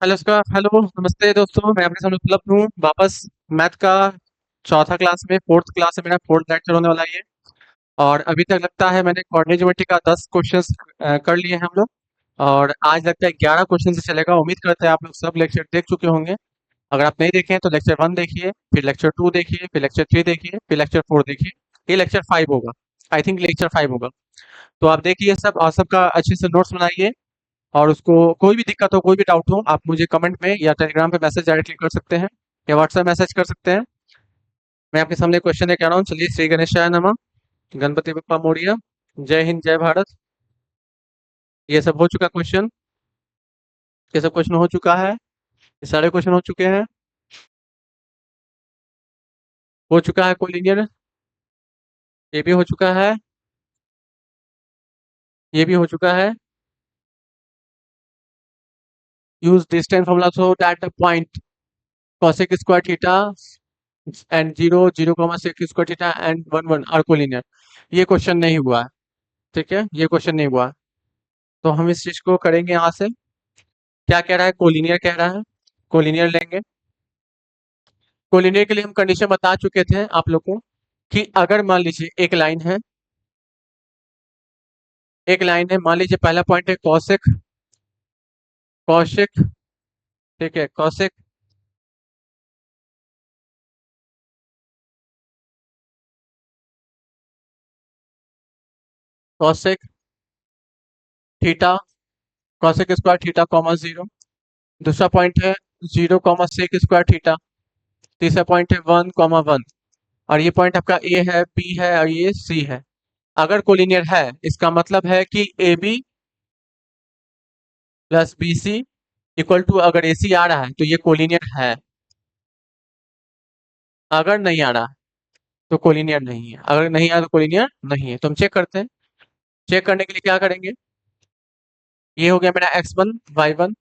Hello नमस्ते दोस्तों, मैं आपके सामने उपलब्ध हूँ वापस। मैथ का चौथा क्लास में, फोर्थ क्लास में मेरा फोर्थ लेक्चर होने वाला है ये। और अभी तक लगता है मैंने कोऑर्डिनेट ज्योमेट्री का 10 क्वेश्चंस कर लिए हैं हम लोग। और आज लगता है 11 क्वेश्चन से चलेगा। उम्मीद करते हैं आप लोग सब लेक्चर देख चुके होंगे। अगर आप नहीं देखे हैं तो लेक्चर 1 देखिए, फिर लेक्चर 2 देखिए, फिर लेक्चर 3 देखिए, फिर लेक्चर 4 देखिए। ये लेक्चर 5 होगा। आई थिंक लेक्चर 5 होगा। तो आप देखिए सब, और सबका अच्छे से नोट्स बनाइए। और उसको कोई भी दिक्कत हो, कोई भी डाउट हो, आप मुझे कमेंट में या टेलीग्राम पे मैसेज डायरेक्टली कर सकते हैं, या व्हाट्सएप मैसेज कर सकते हैं। मैं आपके सामने क्वेश्चन लेके आ रहा हूँ। चलिए, श्री गणेशाय नमः, गणपति बप्पा मोरिया, जय हिंद जय भारत। ये सब हो चुका क्वेश्चन। ये सब क्वेश्चन हो चुका है। ये सारे क्वेश्चन हो चुके हैं। हो चुका है कोलिनियर। ये भी हो चुका है। ये भी हो चुका है। Use distance formula so that the point cosec square theta and 0 0 sec square theta and 1 1 are collinear. ये क्वेश्चन नहीं हुआ है। ठीक है, ये क्वेश्चन नहीं हुआ है। तो हम इस चीज को करेंगे यहाँ से। क्या कह रहा है? कोलिनियर कह रहा है। कोलिनियर लेंगे। कोलिनियर के लिए हम कंडीशन बता चुके थे आप लोग को, कि अगर मान लीजिए एक लाइन है, एक लाइन है, मान लीजिए पहला पॉइंट है कौशिक, कौशिक। ठीक है, Kaushik, Kaushik theta, cosec square theta comma 0। दूसरा पॉइंट है 0 सेक स्क्वायर थीटा। तीसरा पॉइंट है 1 1। और ये पॉइंट आपका ए है, बी है और ये सी है। अगर कोलिनियर है, इसका मतलब है कि A B plus B C equal to, अगर ए सी आ रहा है तो ये कोलिनियर है। अगर नहीं आ रहा है तो कोलिनियर नहीं है। अगर नहीं आया तो कोलिनियर नहीं है। तो हम चेक करते हैं। चेक करने के लिए क्या करेंगे? ये हो गया मेरा x1 y1,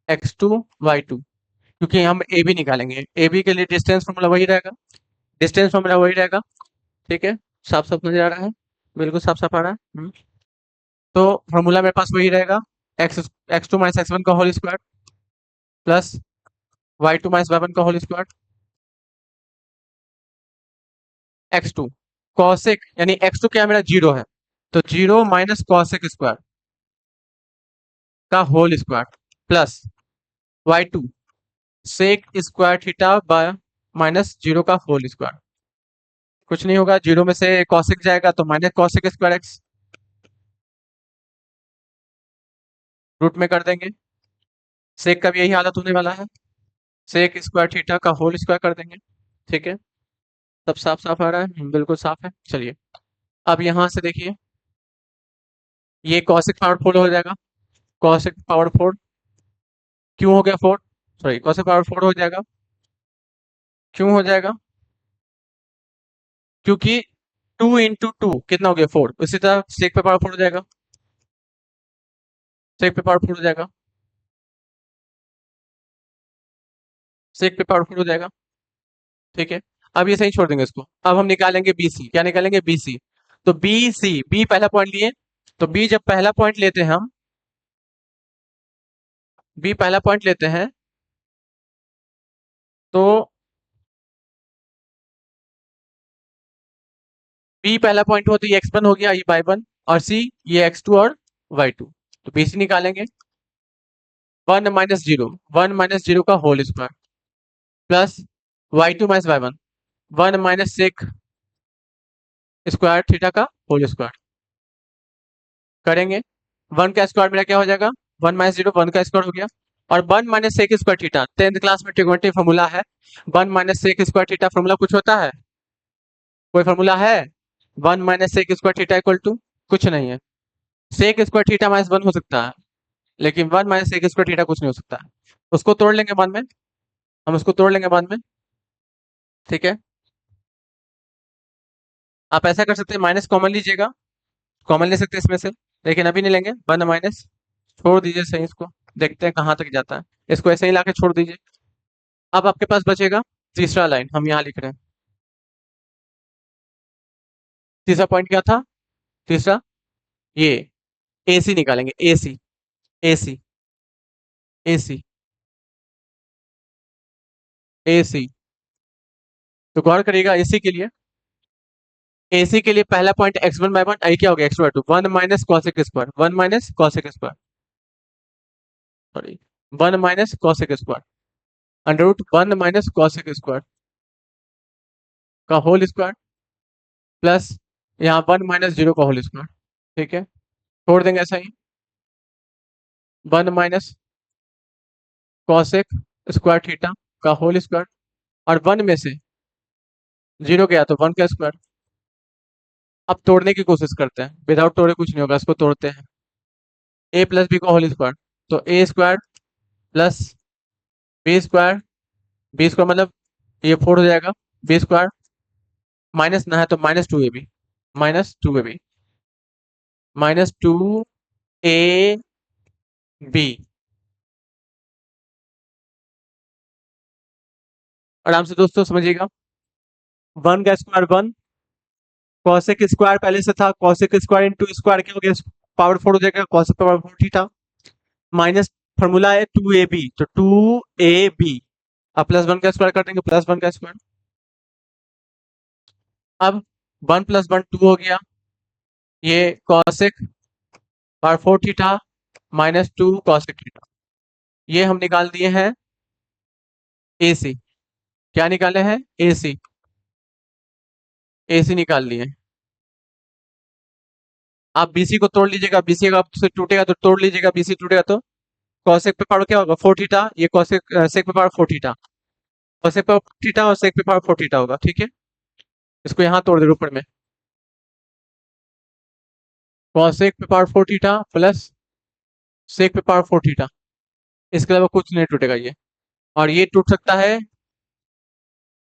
x2 y2। क्योंकि हम ए बी निकालेंगे, ए बी के लिए डिस्टेंस फॉर्मूला वही रहेगा। डिस्टेंस फॉर्मूला वही रहेगा। ठीक है, साफ साफ नजर आ रहा है। बिल्कुल साफ साफ आ रहा है। तो फॉर्मूला मेरे पास वही रहेगा। x2 - x1 का whole square plus y2 - y1 का होल स्क्वायर। x2 कॉसेक, यानी x2 क्या है मेरा? 0 है। तो 0 माइनस कॉसेक स्क्वायर का whole square plus y2 sec square theta by minus 0 का होल स्क्वायर। कुछ नहीं होगा, 0 में से कॉसेक जाएगा तो minus cosec square x, root में कर देंगे। सेक का भी यही हालत होने वाला है। सेक स्क्वायर थीटा का होल स्क्वायर कर देंगे। ठीक है, सब साफ साफ आ रहा है। बिल्कुल साफ है। चलिए, अब यहां से देखिए, ये कॉसेक पावर 4 हो जाएगा। कॉसेक पावर 4 क्यों हो गया 4? सॉरी, कॉसेक पावर 4 हो जाएगा। क्यों हो जाएगा? क्योंकि 2 × 2 कितना हो गया? 4। इसी तरह सेक पे पावर 4 हो जाएगा। सेक पे पावर 4 हो जाएगा। सेक पे पावर 4 हो जाएगा। ठीक है, अब ये सही छोड़ देंगे इसको। अब हम निकालेंगे बी सी। क्या निकालेंगे? B C. तो बी सी, बी पहला पॉइंट लिए। तो बी जब पहला पॉइंट लेते हैं हम, बी पहला पॉइंट लेते हैं, तो बी पहला पॉइंट हो तो ये x1 हो गया, ये y1। और सी ये x2 और y2। तो बी सी निकालेंगे। 1 - 0, 1 - 0 का whole square plus y2 - y1, 1 - sec square theta का होल स्क्वायर करेंगे। 1 का स्क्वायर मेरा क्या हो जाएगा? 1 - 0, 1 का स्क्वायर हो गया। और 1 - sec square theta, 10th class में ट्रिग्नोमेट्री फॉर्मूला है। 1 - सेक स्क्वायर थीटा फॉर्मूला कुछ होता है? कोई फॉर्मूला है? 1 - sec square theta equal to कुछ नहीं है। सेक स्क्वायर थीटा -1 हो सकता है, लेकिन 1 - सेक स्क्वायर थीटा कुछ नहीं हो सकता है। उसको तोड़ लेंगे बाद में। हम उसको तोड़ लेंगे बाद में। ठीक है, आप ऐसा कर सकते हैं, माइनस कॉमन लीजिएगा। कॉमन ले सकते हैं इसमें से, लेकिन अभी नहीं लेंगे। 1 - छोड़ दीजिए सही इसको। देखते हैं कहाँ तक जाता है। इसको ऐसे ही लाके छोड़ दीजिए। अब आपके पास बचेगा तीसरा लाइन, हम यहाँ लिख रहे हैं। तीसरा पॉइंट क्या था? तीसरा, ये ए सी निकालेंगे। ए सी, ए सी, ए सी। AC। तो गौर करिएगा AC के लिए, AC के लिए पहला पॉइंट x1/1, आई क्या हो गया x2/2, 1 minus cosec square, 1 minus cosec square, sorry 1 minus cosec square, under root 1 minus cosec square का होल स्क्वायर, प्लस यहाँ 1 माइनस 0 का होल स्क्वायर। ठीक है, छोड़ देंगे ऐसा ही, 1 माइनस कॉसेक स्क्वायर थीटा का होल स्क्वायर, और 1 में से 0 गया तो 1 का स्क्वायर। अब तोड़ने की कोशिश करते हैं, विदाउट तोड़े कुछ नहीं होगा, इसको तोड़ते हैं, a प्लस बी का होल स्क्वायर, तो a square plus B square मतलब ये 4 हो जाएगा, बी स्क्वायर माइनस ना है तो -2ab, -2ab, -2ab, आराम से दोस्तों समझिएगा, 1 का स्क्वायर 1, कॉसेक स्क्वायर पहले से था, कॉसेक स्क्वायर इंटू स्क्वायर क्या हो गया, पावर 4 हो जाएगा, cosec power 4 theta, minus formula है 2ab, तो 2ab, अब प्लस 1 का स्क्वायर कर देंगे, प्लस 1 का स्क्वायर, अब 1 प्लस 1 2 हो गया, ये cosec power 4 theta minus 2 cosec theta, ये हम निकाल दिए हैं AC। क्या निकाले हैं, AC, AC निकाल लिए। आप BC को तोड़ लीजिएगा, BC का आपसे टूटेगा तो तोड़ लीजिएगा, BC टूटेगा तो कॉसेक पे पावर क्या होगा 4 थीटा, ये कॉसेक सेक पे पावर 4 थीटा, कॉसेक पे पावर 4 थीटा और सेक पे पावर 4 थीटा होगा। ठीक है, इसको यहाँ तोड़ दे ऊपर में, कॉसेक पे पावर 4 थीटा प्लस सेक पे पावर 4 थीटा, इसके अलावा कुछ नहीं टूटेगा ये, और ये टूट सकता है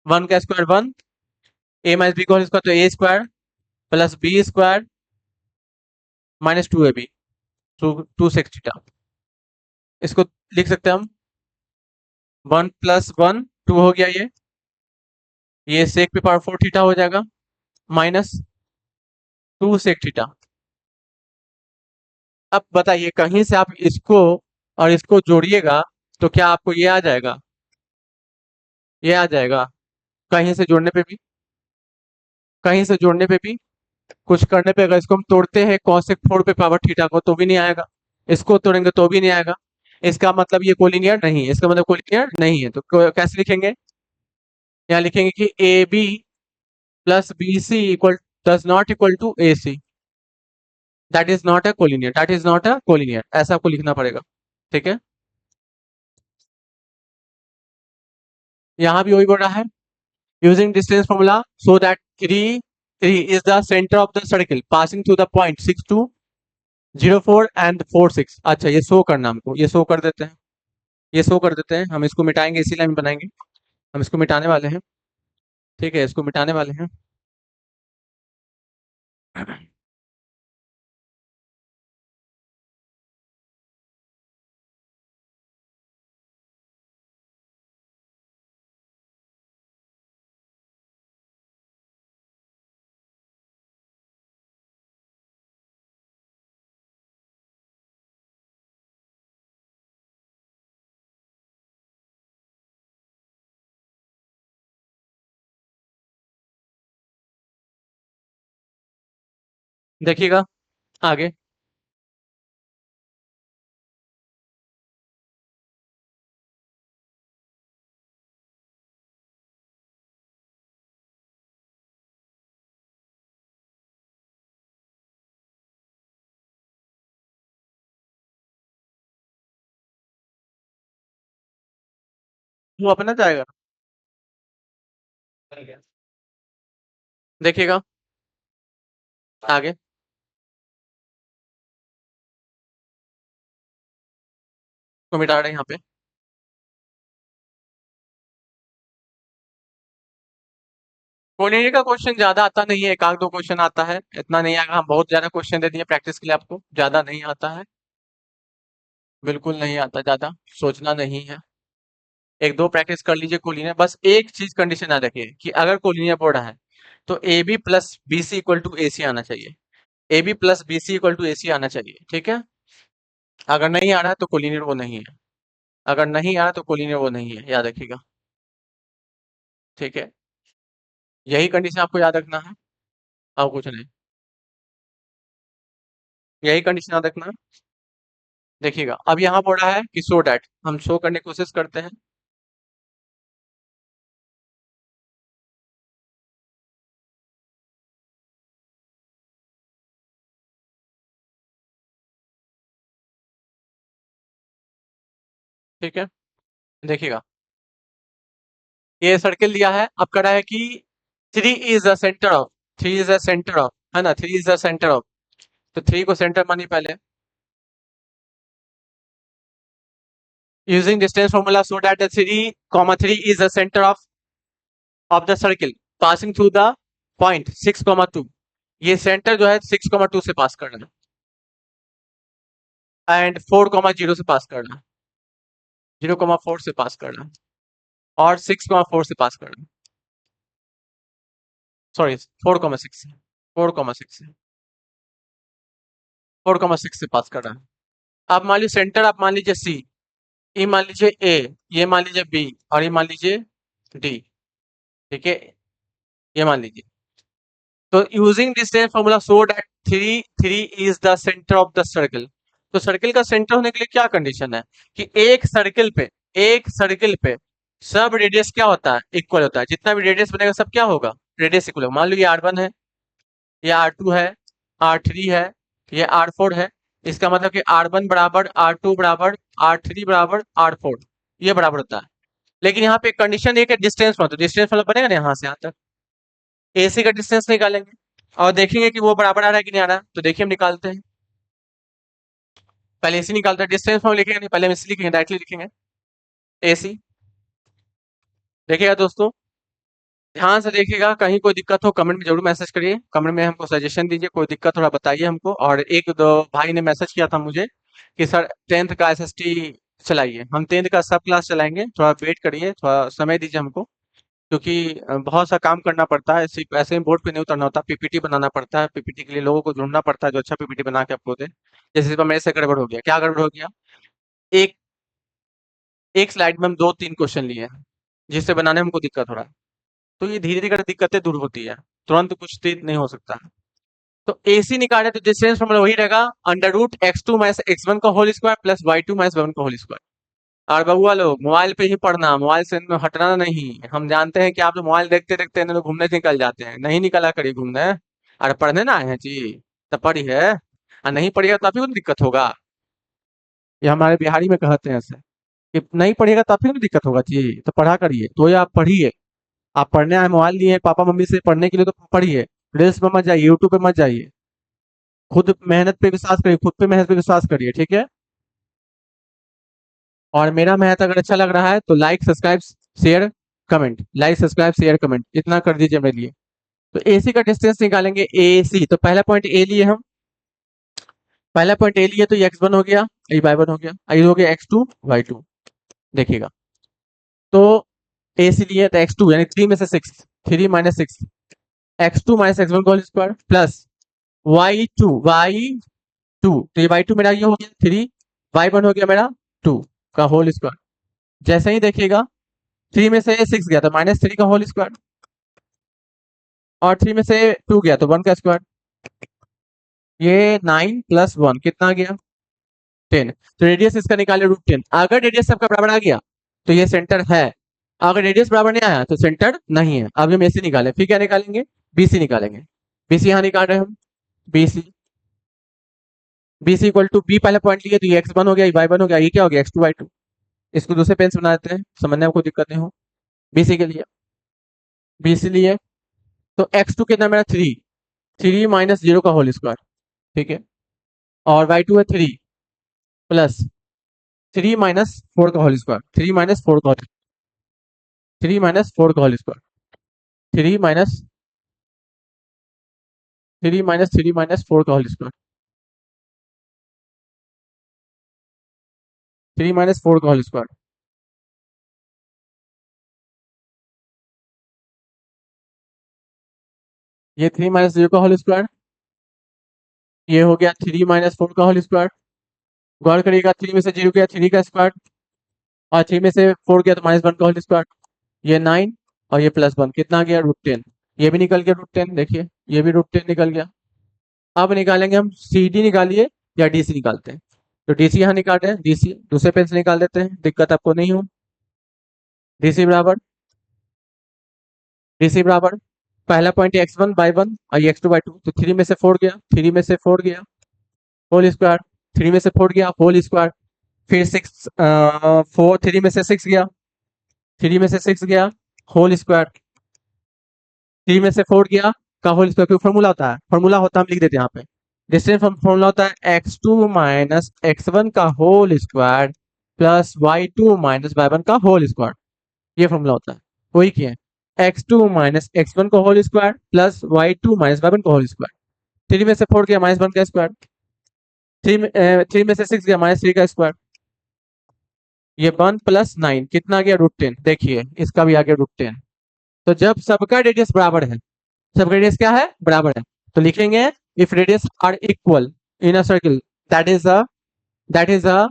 1 का स्क्वायर 1, a माइनस बी का स्क्वायर, तो a square plus B square minus 2ab, two sec theta, इसको लिख सकते हैं हम 1 प्लस 1 2 हो गया, ये सेक पे पावर 4 थीटा हो जाएगा, माइनस 2 सेक थीटा। अब बताइए कहीं से आप इसको और इसको जोड़िएगा तो क्या आपको ये आ जाएगा, ये आ जाएगा, कहीं से जोड़ने पे भी, कहीं से जोड़ने पे भी, कुछ करने पे, अगर इसको हम तोड़ते हैं कॉसेक 4 पे पावर थीटा को तो भी नहीं आएगा, इसको तोड़ेंगे तो भी नहीं आएगा, इसका मतलब ये कोलिनियर नहीं है, इसका मतलब कोलिनियर नहीं है, तो कैसे लिखेंगे, यहाँ लिखेंगे कि A B plus B C equal does not equal to A C, that is not a collinear, that is not a collinear, ऐसा आपको लिखना पड़ेगा। ठीक है, यहाँ भी वही बोल रहा है, using distance formula so that 3 is the center of the circle passing through the point 6 2 0 4 and 4 6। अच्छा ये शो करना हमको, ये शो कर देते हैं, ये शो कर देते हैं, हम इसको मिटाएंगे, इसी लाइन बनाएंगे, हम इसको मिटाने वाले हैं। ठीक है, इसको मिटाने वाले हैं। देखिएगा आगे, वो अपना जाएगा, देखिएगा आगे, को मिटा रहे हैं यहाँ पे। कोलिनियर का क्वेश्चन ज्यादा आता नहीं है, एक आध दो क्वेश्चन आता है, इतना नहीं आएगा, हम बहुत ज्यादा क्वेश्चन दे दिए प्रैक्टिस के लिए आपको, ज्यादा नहीं आता है, बिल्कुल नहीं आता ज्यादा, सोचना नहीं है, एक दो प्रैक्टिस कर लीजिए कोलिनियर, बस एक चीज कंडीशन याद रखिए कि अगर कोलिनियर बोर्ड है तो A B plus B C equal to A C आना चाहिए, A B plus B C equal to A C आना चाहिए। ठीक है, अगर नहीं आ रहा है तो कोलिनियर वो नहीं है, अगर नहीं आ रहा तो कोलिनियर वो नहीं है, याद रखिएगा। ठीक है, यही कंडीशन आपको याद रखना है और कुछ नहीं, यही कंडीशन याद रखना है। देखिएगा अब यहाँ बोल रहा है कि शो डैट, हम शो करने की कोशिश करते हैं। ठीक है, देखिएगा ये सर्किल दिया है, अब कह रहा है कि three is the centre of, three is the centre of, है ना, three is the centre of, तो थ्री को सेंटर मानिए पहले, using distance formula show that the three comma three is the centre of the circle passing through the point 6,2, ये centre जो है 6,2 से पास कर रहा है एंड 4,0 से पास कर रहा है, 0,4 से पास कर रहा है और 6,4 से पास कर रहा है, सॉरी 4,6 से, 4,6 से, 4,6 से पास कर रहा है। अब मान लीजिए सेंटर, आप मान लीजिए सी, ये मान लीजिए ए, ये मान लीजिए बी और ये मान लीजिए डी। ठीक है, ये मान लीजिए, तो using distance formula so that three three is the centre of the circle, तो सर्किल का सेंटर होने के लिए क्या कंडीशन है कि एक सर्किल पे सब रेडियस क्या होता है, इक्वल होता है, जितना भी रेडियस बनेगा सब क्या होगा, रेडियस इक्वल होगा। मान लो ये R1 है, ये R2 है, R3 है, ये R4 है, इसका मतलब कि R1 बराबर R2 बराबर R3 बराबर R4, ये बराबर होता है। लेकिन यहाँ पे कंडीशन एक है डिस्टेंस, मतलब डिस्टेंस मतलब बनेगा ना यहाँ से यहाँ तक, AC का डिस्टेंस निकालेंगे और देखेंगे कि वो बराबर आ रहा है कि नहीं आ रहा है, तो देखिए हम निकालते हैं, पहले AC निकालते हैं, डिस्टेंस हम लिखेंगे नहीं, पहले हम AC लिखेंगे, डायरेक्टली लिखेंगे AC। देखिएगा दोस्तों, ध्यान से देखिएगा, कहीं कोई दिक्कत हो कमेंट में जरूर मैसेज करिए, कमेंट में हमको सजेशन दीजिए, कोई दिक्कत थोड़ा बताइए हमको। और एक दो भाई ने मैसेज किया था मुझे कि सर 10th का SST चलाइए, हम 10th का सब क्लास चलाएंगे, थोड़ा वेट करिए, थोड़ा समय दीजिए हमको, क्योंकि बहुत सा काम करना पड़ता है, सिर्फ ऐसे ही बोर्ड पे नहीं उतरना होता, PPT बनाना पड़ता है, PPT के लिए लोगों को ढूंढना पड़ता है जो अच्छा PPT बना के आपको दे। जैसे इस बार मेरे से गड़बड़ हो गया, क्या गड़बड़ हो गया, एक एक स्लाइड में हम 2-3 क्वेश्चन लिए हैं, जिससे बनाने में हमको दिक्कत हो रहा है, तो ये धीरे धीरे दिक्कतें दूर होती है, तुरंत कुछ तेज नहीं हो सकता है। तो AC निकाले तो डिस्टेंस फॉर्मूला वही रहेगा, under root x2 minus x1 का whole square plus y2 minus y1 का होल स्क्वायर। और बबुआ लोग मोबाइल पे ही पढ़ना, मोबाइल से हटना नहीं, हम जानते हैं कि आप लोग मोबाइल देखते देखते इन लोग घूमने निकल जाते हैं, नहीं निकला करिए घूमने, अरे पढ़ने ना आए हैं जी, तो पढ़ी है, और नहीं पढ़िएगा तो आप ही को दिक्कत होगा, ये हमारे बिहारी में कहते हैं ऐसे कि नहीं पढ़िएगा तो आप ही को दिक्कत होगा जी, तो पढ़ा करिए, तो ये आप पढ़िए, आप पढ़ने आए, मोबाइल लिए हैं पापा मम्मी से पढ़ने के लिए, तो पढ़िए, रील्स पे मत जाइए, यूट्यूब पे मत जाइए, खुद मेहनत पे विश्वास करिए, खुद पे मेहनत पे विश्वास करिए, ठीक है। और मेरा मेहनत अगर अच्छा लग रहा है तो like subscribe share comment, like subscribe share comment इतना कर दीजिए मेरे लिए। तो AC का डिस्टेंस निकालेंगे, AC तो पहला पॉइंट A लिए हम, पहला पॉइंट A लिए तो ये x1 हो गया, ये y1 हो गया, ये हो गया x2 y2। देखिएगा, तो AC लिए तो x2 यानी 3 में से 6, 3 माइनस 6, x2 माइनस x1 का होल स्क्वायर प्लस y2 तो ये y2 मेरा ये हो गया 3, y1 हो गया मेरा 2 का होल स्क्वायर। जैसे ही देखिएगा 3 में से 6 गया तो -3 का होल स्क्वायर, और 3 में से 2 गया तो 1 का स्क्वायर, ये 9 प्लस 1 कितना आ गया 10। तो रेडियस इसका निकाले √10, अगर रेडियस सबका बराबर आ गया तो ये सेंटर है, अगर रेडियस बराबर नहीं आया तो सेंटर नहीं है। अब हम AC निकालें, फिर क्या निकालेंगे, BC निकालेंगे, BC यहाँ निकाल रहे हैं हम, BC, BC equal to B पहले पॉइंट लिए तो ये x1 हो गया, ये y1 हो गया, ये क्या हो गया x2 y2, इसको दूसरे पेन से बना देते हैं, समझने में कोई दिक्कत नहीं हो। BC के लिए, BC लिए तो x2 कितना मेरा 3, 3 माइनस 0 का होल स्क्वायर, ठीक है, और y2 है 3 प्लस 3 माइनस 4 का होल स्क्वायर, 3 माइनस 4 का, 3 माइनस 4 का होल स्क्वायर, 3 माइनस 3 माइनस 4 का होल स्क्वायर, 3 माइनस 4 का होल स्क्वायर, ये 3 माइनस 0 का होल स्क्वायर, ये हो गया 3 माइनस 4 का होल स्क्वायर, गौर करिएगा 3 में से 0 गया 3 का स्क्वायर, और 3 में से 4 गया तो -1 का होल स्क्वायर, ये 9 और ये +1 कितना आ गया √10। ये भी निकल गया √10, देखिए ये भी √10 निकल गया। अब निकालेंगे हम CD निकालिए या DC निकालते हैं। तो DC यहाँ निकालते हैं, DC दूसरे पेन से निकाल देते हैं, दिक्कत आपको नहीं हो। DC बराबर पहला पॉइंट x1/1 और ये x2/2, तो 3 में से 4 गया, 3 में से 4 गया होल स्क्वायर, 3 में से 4 गया होल स्क्वायर, फिर 6 4 3 में से 6 गया, 3 में से 6 गया होल स्क्वायर, 3 में से 4 गया का होल स्क्वायर। क्योंकि फॉर्मूला होता है, फॉर्मूला होता है, हम लिख देते हैं यहाँ पे। डिस्टेंस फॉर्मूला होता है x2 माइनस x1 का whole square plus y2 minus y1 का होल स्क्वायर, ये फॉर्मूला होता है। वही किए x2 माइनस x1 का whole square plus y2 minus y1 का होल स्क्वायर। 3 में से 4 गया -1 का स्क्वायर, 3 में से 6 गया -3 का स्क्वायर, ये 1 + 9 कितना गया √10। देखिए इसका भी आ गया √10। तो जब सबका रेडियस बराबर है, सबका रेडियस क्या है बराबर है, तो लिखेंगे if radius R equal in a circle that is a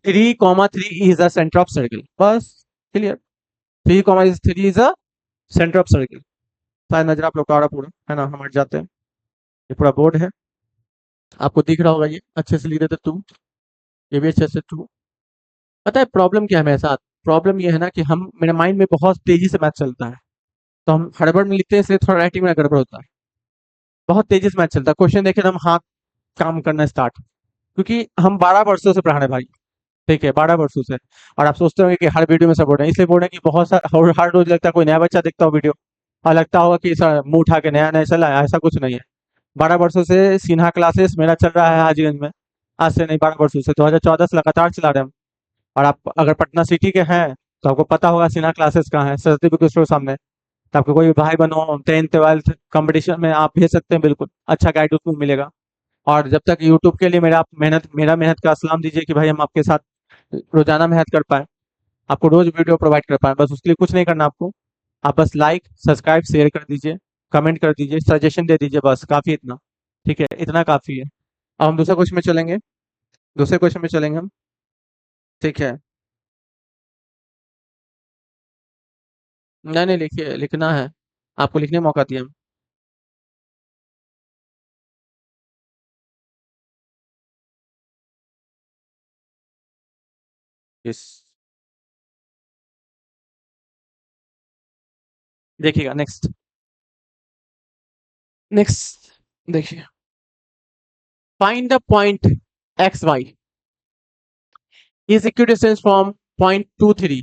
3,3 is the centre of circle. बस clear, 3,3 is a centre of circle. शायद नजर आप लोग का आ रहा पूरा है ना, हम हट जाते हैं। ये पूरा बोर्ड है, आपको दिख रहा होगा, ये अच्छे से लिख देते तू, ये भी अच्छे से तू। पता है प्रॉब्लम क्या है मेरे साथ? प्रॉब्लम ये है ना कि हम मेरे माइंड में बहुत तेजी से मैथ चलता है, तो हम हड़बड़ में लिखते हैं, इसलिए थोड़ा राइटिंग में गड़बड़ होता है। बहुत तेजी से मैथ चलता है, क्वेश्चन देखे तो हम हाथ काम करना स्टार्ट, क्योंकि हम 12 वर्षों से पढ़ा रहे भाई, ठीक है 12 वर्षों से। और आप सोचते होंगे कि हर वीडियो में सब बोल रहे हैं, इसलिए बोल रहे हैं कि बहुत सारा हर रोज लगता है कोई नया बच्चा देखता हो वीडियो और लगता होगा कि सर मुंह उठा के नया नया चला है, ऐसा कुछ नहीं है। 12 वर्षों से सिन्हा क्लासेस मेरा चल रहा है हाजीगंज में, आज से नहीं 12 वर्षों से, 2014 से लगातार चला रहे हैं हम। और आप अगर पटना सिटी के हैं तो आपको पता होगा सिन्हा क्लासेस कहाँ है, सरस्वती बुक स्टोर सामने। तो आपको कोई भाई बहनों 10th 12th कंपटीशन में आप भेज सकते हैं, बिल्कुल अच्छा गाइड उसमें मिलेगा। और जब तक यूट्यूब के लिए मेरा मेहनत का सलाम दीजिए कि भाई हम आपके साथ रोजाना मेहनत कर पाए, आपको रोज वीडियो प्रोवाइड कर पाए। बस उसके लिए कुछ नहीं करना आपको, आप बस लाइक सब्सक्राइब शेयर कर दीजिए, कमेंट कर दीजिए, सजेशन दे दीजिए, बस काफी इतना, ठीक है इतना काफी है। अब हम दूसरे क्वेश्चन में चलेंगे, दूसरे क्वेश्चन में चलेंगे हम, ठीक है। नहीं नहीं लिखिए, लिखना है, आपको लिखने का मौका दिया हम। यस, देखिएगा नेक्स्ट, नेक्स्ट देखिए, find the point x y is equidistance from point 23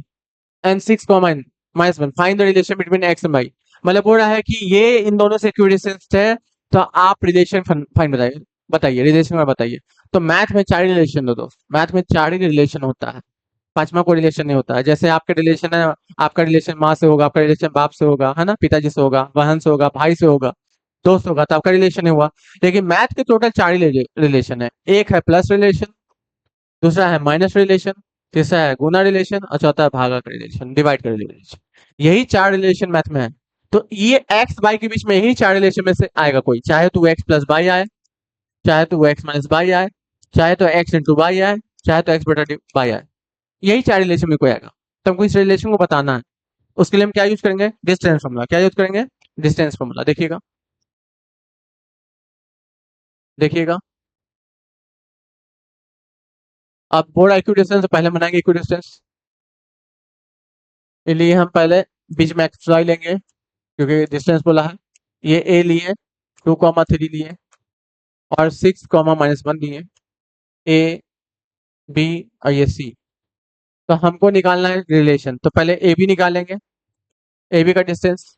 and 6 comma -1, find the relation between x and y। मतलब बोल रहा है कि ये इन दोनों से इक्विडिस्टेंस है, तो आप रिलेशन फाइंड बताइए, बताइए रिलेशन में बताइए। तो मैथ में 4 रिलेशन दो दोस्त, मैथ में 4 ही रिलेशन होता है, पांचवा कोई रिलेशन नहीं होता है। जैसे आपके रिलेशन है, आपका रिलेशन माँ से होगा, आपका रिलेशन बाप से होगा, है ना, पिताजी से होगा, बहन से होगा, भाई से होगा, दोस्त होगा, तो आपका रिलेशन ही हुआ। लेकिन मैथ के टोटल 4 ही रिलेशन है। एक है प्लस रिलेशन, दूसरा है माइनस रिलेशन, तीसरा है गुना रिलेशन और चौथा है भागा का रिलेशन, डिवाइड का रिलेशन। यही 4 रिलेशन मैथ में है। तो ये एक्स वाई के बीच में यही 4 रिलेशन में से आएगा कोई, चाहे तो एक्स प्लस वाई आए, चाहे तो एक्स माइनस वाई आए, चाहे तो एक्स इंटू वाई आए, चाहे तो एक्स बटा वाई आए, यही 4 रिलेशन में कोई आएगा। तो हमको इस रिलेशन को बताना है, उसके लिए हम क्या यूज करेंगे, डिस्टेंस फॉर्मूला। क्या यूज करेंगे, डिस्टेंस फॉर्मूला। देखिएगा, देखिएगा अब बोर्ड इक्विडिस्टेंस से पहले बनाएंगे इक्विडिस्टेंस, इसलिए हम पहले बीच में एक्स वाई लेंगे, क्योंकि डिस्टेंस बोला है। ये ए लिए, 2,3 लिए और 6,-1 लिए, ए बी और ये सी। तो हमको निकालना है रिलेशन, तो पहले ए बी निकालेंगे, ए बी का डिस्टेंस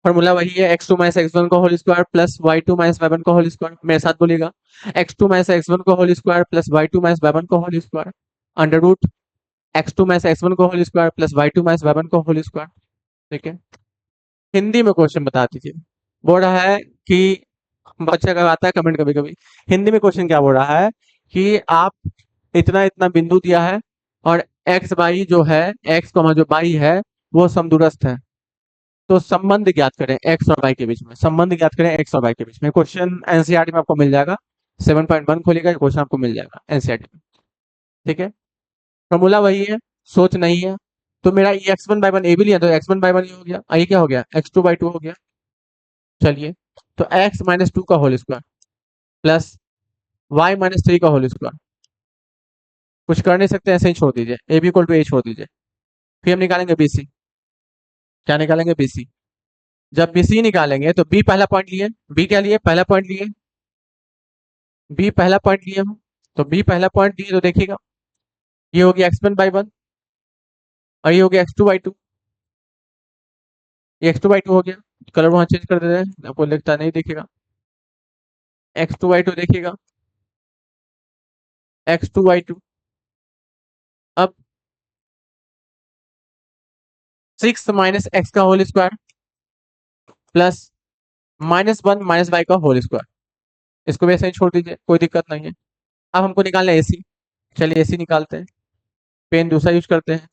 फॉर्मूला वही है, x2 माइनस x1 का whole square plus y2 minus y1 का होल स्क्वायर। मेरे साथ बोलिएगा, x2 माइनस x1 का whole square plus y2 minus y1 का whole square under root x2 minus x1 का whole square plus y2 minus y1 का whole square. ठीक है, हिंदी में क्वेश्चन बता दीजिए। बोल रहा है कि बच्चा का आता है कमेंट कभी कभी, हिंदी में क्वेश्चन क्या बोल रहा है कि आप इतना इतना बिंदु दिया है और एक्स वाई जो है, एक्स कॉमा जो वाई है वो समदूरस्थ है, तो संबंध ज्ञात करें एक्स और वाई के बीच में, संबंध ज्ञात करें एक्स और वाई के बीच में। क्वेश्चन एनसीईआरटी में आपको मिल जाएगा, 7.1 खोलिएगा, क्वेश्चन आपको मिल जाएगा एनसीईआरटी में। ठीक है, फॉर्मूला वही है, सोच नहीं है, तो मेरा ये x1/1 ए भी लिया, तो x1/1 ये हो गया, ये क्या हो गया, x2/2 हो गया। चलिए, तो x-2 का होल स्क्वायर प्लस y-3 का होल स्क्वायर, कुछ कर नहीं सकते, ऐसे ही छोड़ दीजिए, ए बी इक्वल टू ए छोड़ दीजिए। फिर हम निकालेंगे बीसी। क्या निकालेंगे, बीसी। जब बीसी निकालेंगे तो बी पहला पॉइंट लिए, बी क्या लिए, पहला पॉइंट लिए, बी पहला पॉइंट लिए हम, तो बी पहला पॉइंट लिए तो देखिएगा ये हो गया x1/1 और ये हो गया x2/2, ये x2/2 हो गया। कलर वहां चेंज कर देते हैं, आपको लगता नहीं दिखेगा, x2/2 देखिएगा, x2/2। अब 6 माइनस एक्स का whole square plus -1 minus y का होल स्क्वायर, इसको वैसे ही छोड़ दीजिए, कोई दिक्कत नहीं है। अब हमको निकालना है एसी, चलिए एसी निकालते हैं, पेन दूसरा यूज करते हैं,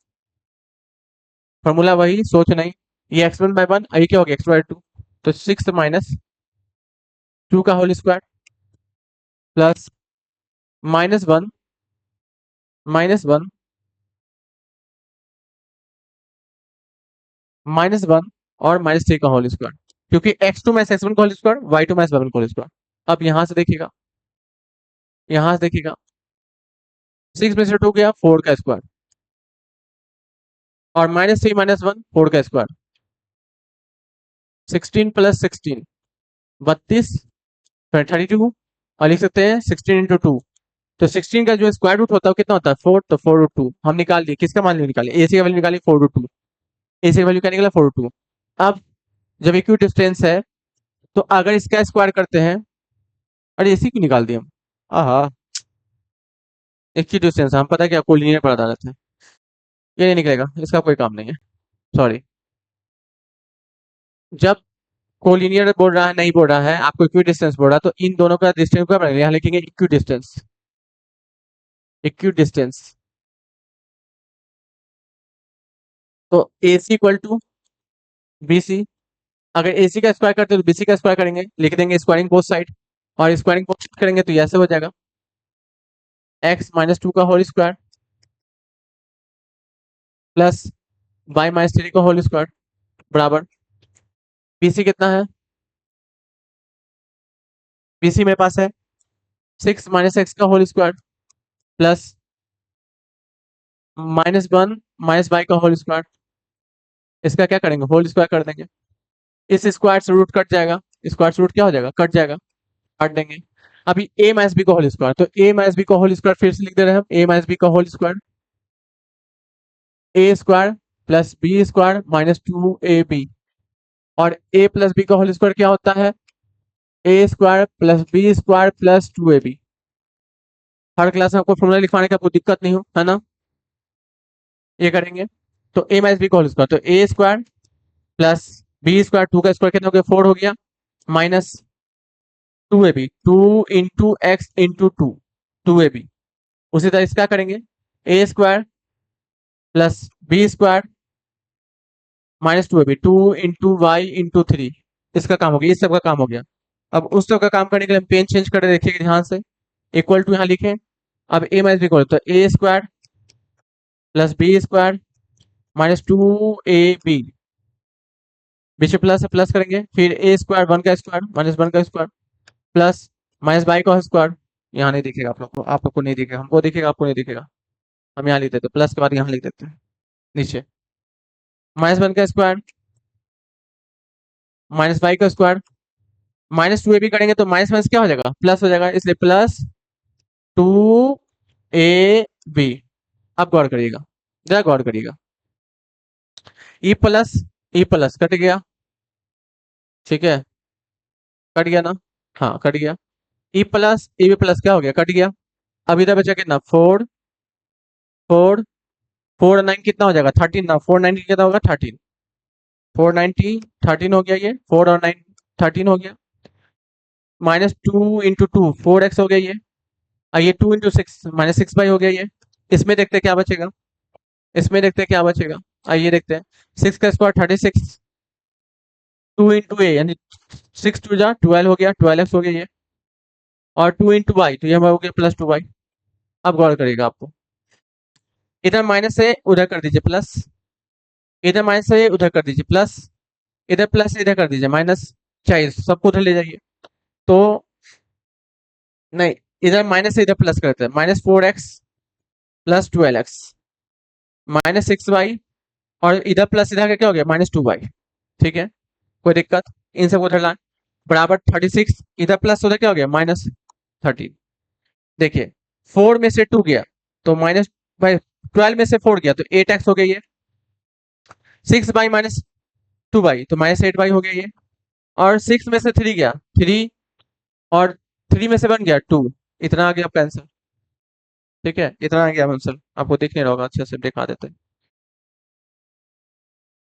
फॉर्मूला वही, सोच नहीं। ये x1/1, ये क्या हो गया, x2/2, तो 6 माइनस 2 का होल स्क्वायर प्लस -1 -1 -1 और -3 का होल स्क्वायर, क्योंकि x2 माइनस x1 का whole square, y2 minus y1 का होल स्क्वायर। अब यहां से देखिएगा, यहां से देखिएगा 6 में से 2 गया 4 का स्क्वायर और -3 -1 4 का स्क्वायर, 16 प्लस 16 32 32, और लिख सकते हैं 16 इंटू 2, तो 16 का जो स्क्वायर रूट होता है वो कितना होता है, 4, तो 4√2 हम निकाल लिए, किसका मान निकालिए, एसी का वैल्यू निकालिए 4√2, एसी का वैल्यू क्या निकला 4√2। अब जब इक्वी डिस्टेंस है तो अगर इसका स्क्वायर करते हैं, अरे एसी क्यों निकाल दिए हम, आहा, इक्वी डिस्टेंस हम पता है क्या कोलिनियर पर अदालत है, ये नहीं निकलेगा, इसका कोई काम नहीं है, सॉरी। जब कोलिनियर बोल रहा है, नहीं बोल रहा है, आपको इक्वी डिस्टेंस बोल रहा है, तो इन दोनों का डिस्टेंस क्या बनेगा, यहाँ लिखेंगे इक्वी डिस्टेंस, इक्वी डिस्टेंस। तो AC इक्वल टू BC, अगर AC का स्क्वायर करते हैं तो BC का स्क्वायर करेंगे, लिख देंगे स्क्वायरिंग बोथ साइड, और स्क्वायरिंग बोथ साइड करेंगे तो ऐसे हो जाएगा x-2 का होल स्क्वायर प्लस y-3 का होल स्क्वायर बराबर, BC कितना है, BC मेरे पास है 6 माइनस एक्स का whole square plus -1 minus y का होल स्क्वायर, इसका क्या करेंगे, होल स्क्वायर कर देंगे, इस स्क्वायर से रूट कट जाएगा, स्क्वायर से रूट क्या हो जाएगा, कट जाएगा, काट देंगे। अभी a माइनस बी का होल स्क्वायर, तो a माइनस बी का होल स्क्वायर फिर से लिख दे रहे हैं हम, a माइनस बी का whole square, a square plus B square -2ab, और a प्लस बी का होल स्क्वायर क्या होता है, a square plus B square plus 2ab। हर क्लास में आपको फॉर्मूला लिखवाने का कोई दिक्कत नहीं हो, है ना, ये करेंगे। तो a माइनस बी का होल स्क्वायर, तो a square plus B square, 2 का स्क्वायर कितना हो गया, 4 हो गया, minus 2ab, 2 into x into 2ab। उसी तरह इसका करेंगे, a square plus B square -2ab, 2 into y into 3, इसका काम हो गया, इस सब का काम हो गया। अब उस सब का काम करने के लिए हम पेन चेंज कर देखिए ध्यान से, इक्वल टू यहाँ लिखें, अब a माइनस बी इक्वल तो a square plus B square -2ab, बीच में प्लस है, प्लस करेंगे, फिर a स्क्वायर 1 का स्क्वायर -1 का स्क्वायर प्लस माइनस बाई का स्क्वायर, यहाँ नहीं दिखेगा आप लोग को, आप लोग को नहीं दिखेगा, हमको दिखेगा, आपको नहीं दिखेगा, हम यहाँ लिख देते हैं, प्लस के बाद यहाँ लिख देते हैं नीचे, -1 का स्क्वायर माइनस वाई का स्क्वायर -2ab करेंगे तो माइनस माइनस क्या हो जाएगा, प्लस हो जाएगा, इसलिए प्लस 2ab। अब गौर करिएगा, जरा गौर करिएगा, ई प्लस कट गया, ठीक है, कट गया ना, हाँ कट गया, E plus A B plus क्या हो गया, कट गया। अब इधर बचा कितना, 4 4 4 9 कितना हो जाएगा, 13 ना, 490 कितना होगा, 13, 490 13 हो गया, ये 4 और 9 13 हो गया, -2 इंटू 2 4x हो गया ये, और ये 2 इंटू 6 -6 हो गया ये। इसमें देखते हैं क्या बचेगा, इसमें देखते हैं क्या बचेगा, आइए देखते हैं, 6 का स्क्वायर 36, 2 इंटू ए यानी 6 2 जा 12 हो गया, 12x हो गया ये, और 2 इंटू वाई तो ये हो गया +2y। अब गौर करिएगा, आपको इधर माइनस से उधर कर दीजिए प्लस, इधर माइनस है उधर कर दीजिए प्लस, इधर प्लस इधर कर दीजिए माइनस, चाहिए सबको उधर ले जाइए। तो नहीं, इधर माइनस से इधर प्लस करते हैं, -4x प्लस 12x -6y, और इधर प्लस इधर का क्या हो गया -2y। ठीक है, कोई दिक्कत? इन सबको उधर लाए, बराबर 36, इधर प्लस उधर क्या हो गया -13। देखिए 4 में से 2 गया तो माइनस बाई, 12 में से 4 गया तो 8x हो गया ये, 6 बाई -2y तो -8y हो गया ये, और 6 में से 3 गया 3, और 3 में से 1 गया 2, इतना आ गया आपका आंसर। ठीक है, इतना आ गया आंसर, आपको दिख नहीं रहा होगा, अच्छे से दिखा देते हैं।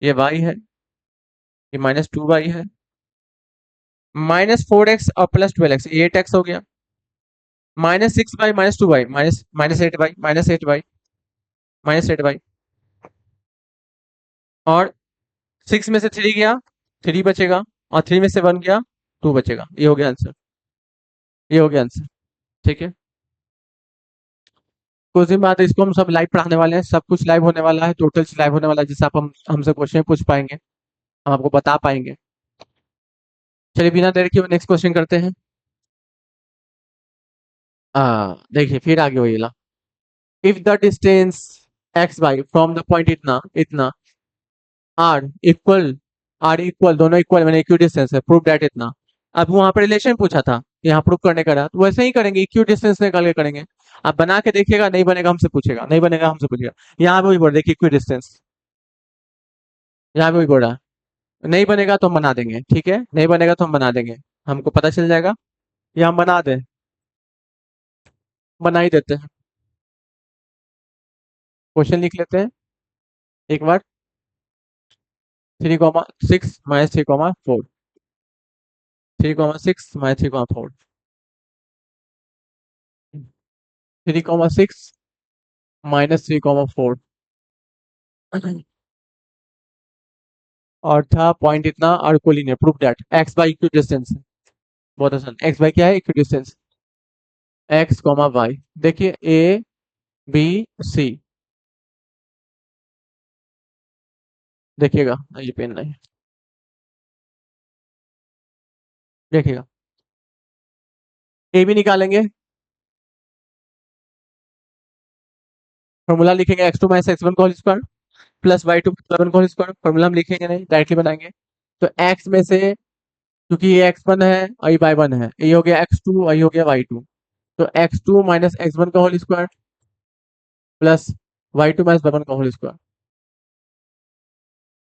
ये y है, ये -2y है, -4x और +12x, 8x हो गया, -6 बाई -2y -8y -8y, और 6 में से 3 गया 3 बचेगा, और 3 में से 1 गया 2 बचेगा। ये हो गया आंसर, ये हो गया आंसर। ठीक है, कुछ दिन बाद इसको हम सब लाइव पढ़ाने वाले हैं, सब कुछ लाइव होने वाला है, टोटल लाइव होने वाला है, जिससे आप हमसे क्वेश्चन पूछ पाएंगे, हम आपको बता पाएंगे। चलिए बिना देर के नेक्स्ट क्वेश्चन करते हैं। देखिए फिर आगे वही law, if the distance X Y from the point इतना इतना आर इक्वल दोनों इक्वल मैंने इक्वी डिस्टेंस है, प्रूव दैट इतना। अब वहां पर रिलेशन पूछा था, यहाँ प्रूव करने का रहा, तो वैसे ही करेंगे, इक्वी डिस्टेंस निकाल के करेंगे। आप बना के देखिएगा, नहीं बनेगा हमसे पूछेगा, नहीं बनेगा हमसे पूछेगा। यहाँ पे वही बोल देखिए इक्वी डिस्टेंस, यहाँ पे वही बोल रहा, नहीं बनेगा तो हम बना देंगे, ठीक है, नहीं बनेगा तो हम बना देंगे, हमको पता चल जाएगा, या हम बना दें, बना ही देते हैं। क्वेश्चन लिख लेते हैं एक बार, 3,6 -3,4, 3,6 -3,4, 3,6 -3,4, और था पॉइंट इतना और collinear, proof that x by equidistance, बहुत आसान, एक्स बाई क्या है equidistance, x comma y. देखिए ए बी सी, देखिएगा ये पेन नहीं, देखिएगा ए बी निकालेंगे, फॉर्मूला लिखेंगे x2 -x1 का होल स्क्वायर प्लस y2 +1 का होल स्क्वायर, फॉर्मूला हम लिखेंगे नहीं, डायरेक्टली बनाएंगे। तो x में से, क्योंकि ये x1 है और ये y1 है, ये हो गया x2 और ये हो गया y2, तो x2 -x1 का whole square plus y2 -y1 का होल स्क्वायर।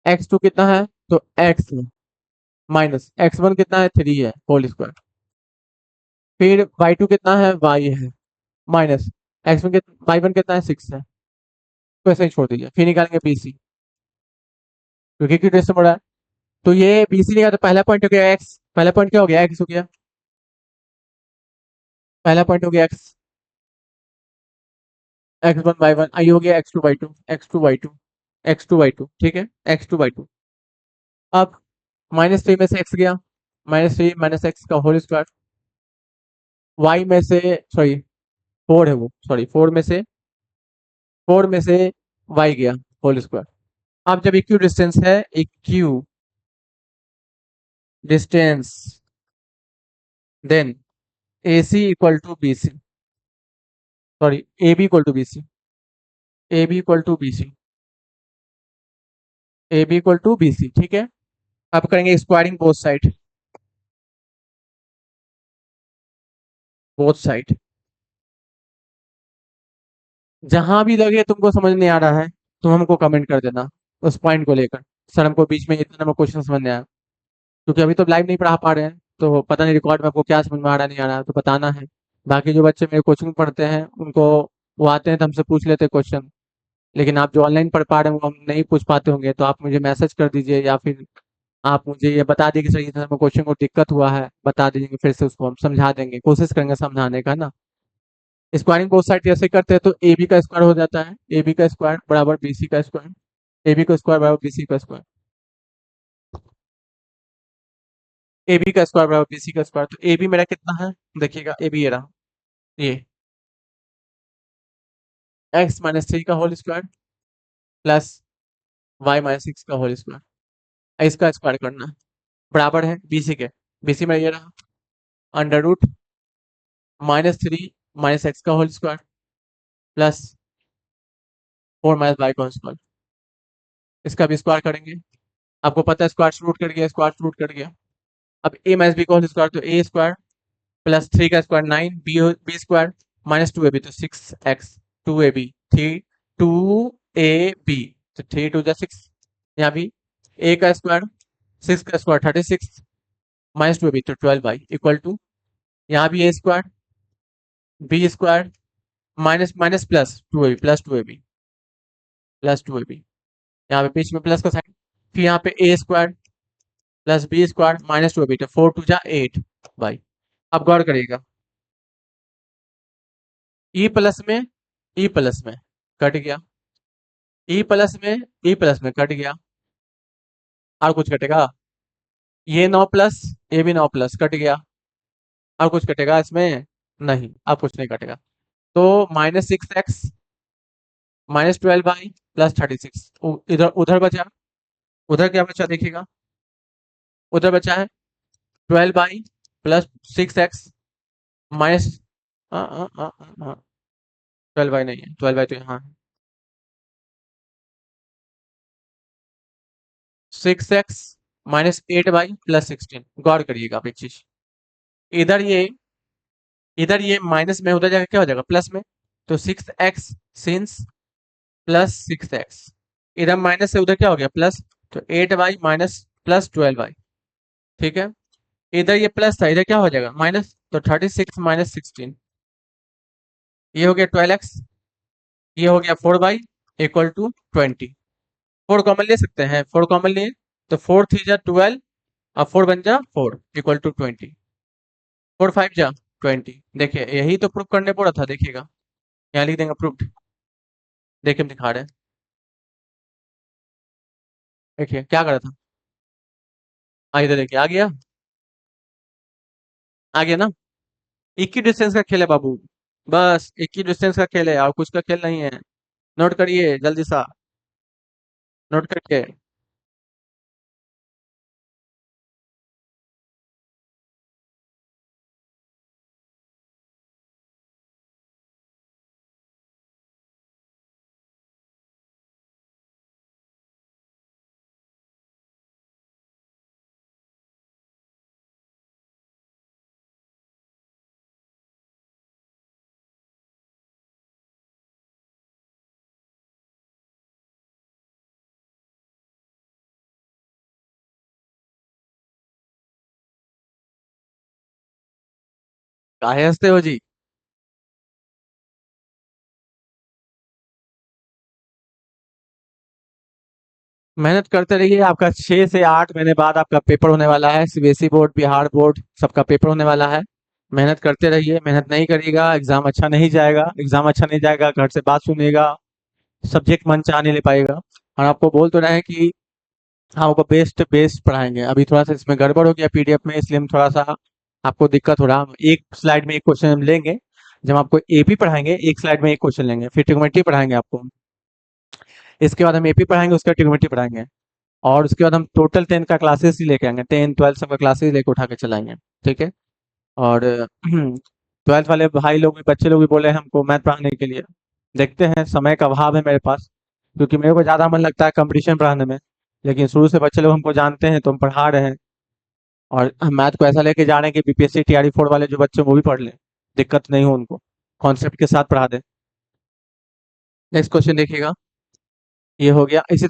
x2 कितना है, तो x माइनस x1 कितना है 3 है होल स्क्वायर, फिर y2 कितना है y है, माइनस x1 y1 कितना है 6 है, तो ऐसे ही छोड़ दीजिए, फिर निकालेंगे BC, क्योंकि कितने से बड़ा है, तो ये BC निकाला, तो पहला पॉइंट हो गया x, पहला पॉइंट क्या हो गया x हो गया, पहला पॉइंट हो गया x1 y1, आई हो गया x2 y2 x2 y2 x2 y2, ठीक है, x2 y2। अब -3 में से x गया, -3 -x का होल स्क्वायर, y में से, सॉरी 4 है वो, सॉरी 4 में से y गया होल स्क्वायर। अब जब इक्यू डिस्टेंस है, equidistance, then AC equal to BC, sorry AB equal to BC, AB equal to BC, AB equal to BC, ठीक है। अब करेंगे squaring both side, both side, जहां भी लगे तुमको समझ नहीं आ रहा है, तुम हमको कमेंट कर देना उस पॉइंट को लेकर, सर हमको बीच में इतना नंबर क्वेश्चन समझ नहीं आया, क्योंकि अभी तो लाइव नहीं पढ़ा पा रहे हैं, तो पता नहीं रिकॉर्ड में आपको क्या समझ में आ रहा नहीं आ रहा, तो बताना है। बाकी जो बच्चे मेरे कोचिंग पढ़ते हैं उनको, वो आते हैं तो हमसे पूछ लेते हैं क्वेश्चन, लेकिन आप जो ऑनलाइन पढ़ पा रहे हैं वो हम नहीं पूछ पाते होंगे, तो आप मुझे मैसेज कर दीजिए, या फिर आप मुझे ये बता दीजिए कि सर ये हमें क्वेश्चन को दिक्कत हुआ है, बता दीजिए, फिर से उसको हम समझा देंगे, कोशिश करेंगे समझाने का ना। स्क्वायरिंग बोथ साइड कैसे करते हैं, तो ए बी का स्क्वायर हो जाता है, ए बी का स्क्वायर बराबर बी सी का स्क्वायर, ए बी का स्क्वायर बराबर बी सी का स्क्वायर, ए बी का स्क्वायर बराबर बी सी का स्क्वायर। तो ए बी मेरा कितना है, देखिएगा ए बी ये रहा, ये x -3 का whole square plus y minus six का होल स्क्वायर, इसका स्क्वायर करना है, बराबर है बीसी के। बीसी में ये रहा अंडर रूट -3 माइनस एक्स का whole square plus 4 minus y का होल स्क्वायर, इसका भी स्क्वायर करेंगे। आपको पता है स्क्वायर रूट कट गया, स्क्वायर रूट कट गया। अब ए माइनस बी का होल स्क्वायर तो ए स्क्वायर प्लस 3 का square 9, B square minus 2ab तो 6x, 2ab, 2ab तो 3 2 जा 6। यहाँ भी a का स्क्वायर 6 का स्क्वायर 36 माइनस 2ab तो 12y इक्वल टू, यहाँ भी a square b square minus minus plus 2ab plus 2ab plus 2ab, यहाँ पे बीच में प्लस का साइन, फिर यहाँ पे a square plus B square minus 2ab तो 4 2 जा 8 y। अब गौर करिएगा, ई प्लस में ई प्लस में कट गया, ई प्लस में ई प्लस में कट गया, और कुछ कटेगा? ये 9 प्लस ये भी 9 प्लस कट गया, और कुछ कटेगा इसमें? नहीं, अब कुछ नहीं कटेगा। तो -6x -12y प्लस 36, इधर उधर बचा, उधर क्या बचा देखिएगा, उधर बचा है 12y plus 6x minus 12y नहीं है, 12y तो यहाँ है, 6x माइनस 8y प्लस 16। गौर करिएगा आप एक चीज, इधर ये इधर ये माइनस में, उधर जाकर क्या हो जाएगा प्लस में, तो 6x सिंस प्लस 6x, इधर माइनस से उधर क्या हो गया प्लस, तो 8y माइनस प्लस 12y। ठीक है, इधर ये प्लस था, इधर क्या हो जाएगा माइनस, तो 36 माइनस 16, ये हो गया 12x, ये हो गया 4y इक्वल टू 20। 4 कॉमन ले सकते हैं, 4 कॉमन लिए तो 4 3 जा 12, और 4 बन जा 4 इक्वल टू 20, 4 5 जा 20। देखिए यही तो प्रूफ करने पड़ा था, देखिएगा यहाँ लिख देंगे प्रूफ, देखिए हम दिखा रहे हैं, देखिए क्या करा था, इधर देखिए आ गया ना। एक ही डिस्टेंस का खेल है बाबू, बस एक ही डिस्टेंस का खेल है और कुछ का खेल नहीं है। नोट करिए जल्दी सा, नोट करिए। काहे हंसते हो जी? मेहनत करते रहिए, आपका 6 से 8 महीने बाद आपका पेपर होने वाला है, सीबीएसई बोर्ड बिहार बोर्ड सबका पेपर होने वाला है। मेहनत करते रहिए, मेहनत नहीं करिएगा एग्जाम अच्छा नहीं जाएगा, एग्जाम अच्छा नहीं जाएगा घर से बात सुनिएगा, सब्जेक्ट मन चाह नहीं ले पाएगा। और आपको बोल तो रहे हैं कि हाँ आपको बेस्ट बेस्ट पढ़ाएंगे, अभी थोड़ा सा इसमें गड़बड़ हो गया पीडीएफ में, इसलिए हम थोड़ा सा आपको दिक्कत हो रहा, हम एक स्लाइड में एक क्वेश्चन हम लेंगे, जब आपको एपी पढ़ाएंगे एक स्लाइड में एक क्वेश्चन लेंगे, फिर ट्रिग्नोमेट्री पढ़ाएंगे आपको, इसके बाद हम एपी पढ़ाएंगे, उसका ट्रिग्नोमेट्री पढ़ाएंगे, और उसके बाद हम टोटल 10 का क्लासेस ही लेके आएंगे, 10 12 सबका क्लासेस लेके उठा के चलाएंगे। ठीक है, और 12th वाले भाई लोग भी, बच्चे लोग भी बोले हैं हमको मैथ पढ़ाने के लिए, देखते हैं, समय का अभाव है मेरे पास, क्योंकि मेरे को ज़्यादा मन लगता है कंपटीशन पढ़ाने में, लेकिन शुरू से बच्चे लोग हमको जानते हैं तो हम पढ़ा रहे हैं, और हम मैथ को ऐसा लेके जा रहे हैं कि बीपीएससी टीआरई 4 वाले जो बच्चे हैं, वो भी पढ़ लें, दिक्कत नहीं हो उनको, कॉन्सेप्ट के साथ पढ़ा दें। नेक्स्ट क्वेश्चन देखिएगा, ये हो गया, इसी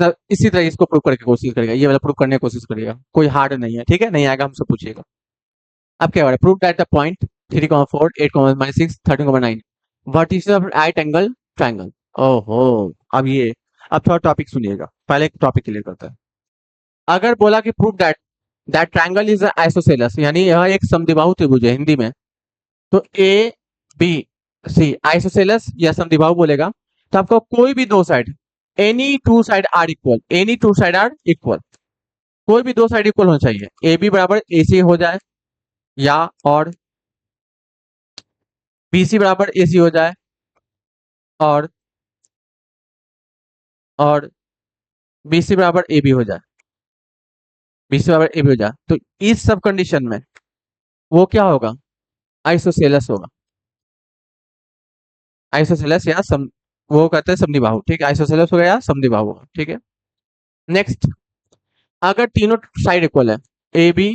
तरह इसको प्रूव करने की कोशिश करेगा, ये वाला प्रूव करने की कोशिश करेगा, कोई हार्ड नहीं है, ठीक है, नहीं आएगा हमसे पूछिएगा। अब क्या हो रहा है, prove that the point 3,4 8,6 13,9 what is the right angle triangle. ओहो, अब ये, अब थोड़ा टॉपिक सुनिएगा, पहले एक टॉपिक क्लियर करता है। अगर बोला कि prove that that triangle is isosceles, यानी यह एक समद्विबाहु त्रिभुज है हिंदी में, तो ए बी सी आइसोसेलेस या समद्विबाहु बोलेगा, तो आपको कोई भी दो side, any two side are equal, any two side are equal, कोई भी दो साइड इक्वल होना चाहिए, ए बी बराबर ए सी हो जाए, या और बी सी बराबर ए सी हो जाए, और और बी सी बराबर ए बी हो जाए, बी सी बराबर ए बी हो जाए, तो इस सब कंडीशन में वो क्या होगा, आइसोसेलेस होगा। आइसोसेलेस या सम, वो कहते हैं समद्विबाहु, ठीक है, आइसोसेलेस हो गया या समद्विबाहु होगा, ठीक है। नेक्स्ट, अगर तीनों साइड इक्वल है, ए बी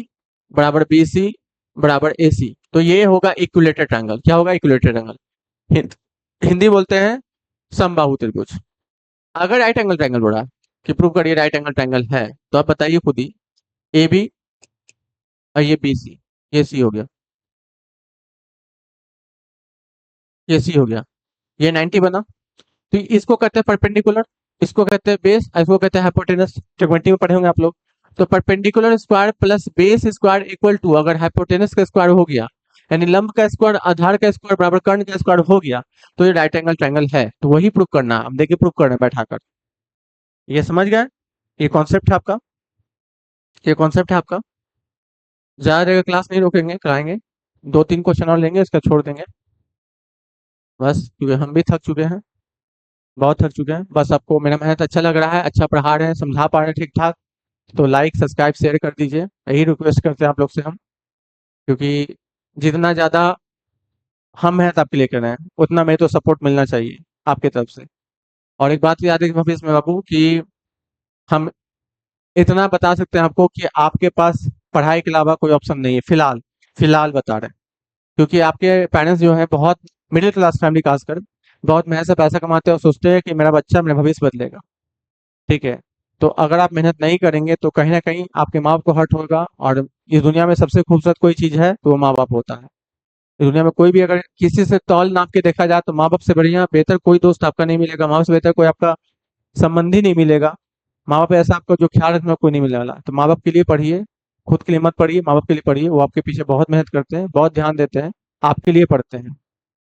बराबर बी सी बराबर ए सी, तो ये होगा इक्विलेटरल ट्रायंगल। क्या होगा, इक्विलेटरल ट्रायंगल। हिंदी बोलते हैं समबाहु त्रिभुज। अगर राइट एंगल ट्रायंगल बोला कि प्रूव करिए राइट एंगल ट्रायंगल है, तो आप बताइए खुद ही, ए बी और ये बी सी, ये सी हो गया, ये सी हो गया, ये 90 बना। तो इसको कहते हैं परपेंडिकुलर, इसको कहते हैं बेस, इसको कहते हैं हाइपोटेनस। ट्रिग्नोमेट्री में पढ़े होंगे आप लोग। तो perpendicular square plus base square equal to, अगर हाइपोटेनस का स्क्वायर हो गया, यानी लंब का स्क्वायर आधार का स्क्वायर बराबर कर्ण का स्क्वायर हो गया, तो ये राइट एंगल ट्रायंगल है। तो वही प्रूव करना है, अब देखिए प्रूव करना है बैठाकर। ये समझ गए, ये कॉन्सेप्ट है आपका, ये कॉन्सेप्ट है आपका। ज्यादा देर क्लास नहीं रोकेंगे, कराएंगे, 2-3 क्वेश्चन और लेंगे, इसका छोड़ देंगे बस, क्योंकि हम भी थक चुके हैं, बहुत थक चुके हैं। बस आपको मेरा मेहनत अच्छा लग रहा है, अच्छा पढ़ा रहे हैं, समझा पा रहे हैं ठीक ठाक, तो लाइक सब्सक्राइब शेयर कर दीजिए, यही रिक्वेस्ट करते हैं आप लोग से हम। क्योंकि जितना ज़्यादा हम मेहनत आपके लिए कर रहे हैं, उतना मेरे तो सपोर्ट मिलना चाहिए आपके तरफ से। और एक बात याद रखिए भविष्य में बाबू, कि हम इतना बता सकते हैं आपको कि आपके पास पढ़ाई के अलावा कोई ऑप्शन नहीं है फिलहाल, फिलहाल बता रहे हैं। क्योंकि आपके पेरेंट्स जो हैं बहुत मिडिल क्लास फैमिली खासकर, बहुत मेहनत से पैसा कमाते हैं और सोचते हैं कि मेरा बच्चा मेरा भविष्य बदलेगा, ठीक है। तो अगर आप मेहनत नहीं करेंगे तो कहीं ना कहीं आपके माँ बाप को हर्ट होगा। और इस दुनिया में सबसे खूबसूरत कोई चीज़ है तो वो माँ बाप होता है। इस दुनिया में कोई भी अगर किसी से तौल नाप के देखा जाए, तो माँ बाप से बढ़िया बेहतर कोई दोस्त आपका नहीं मिलेगा, माँ बाप से बेहतर कोई आपका संबंधी नहीं मिलेगा। माँ बाप ऐसा आपका जो ख्याल रखने वाला कोई नहीं मिलने वाला। तो माँ बाप के लिए पढ़िए, खुद के लिए मत पढ़िए, माँ बाप के लिए पढ़िए, वो आपके पीछे बहुत मेहनत करते हैं, बहुत ध्यान देते हैं, आपके लिए पढ़ते हैं।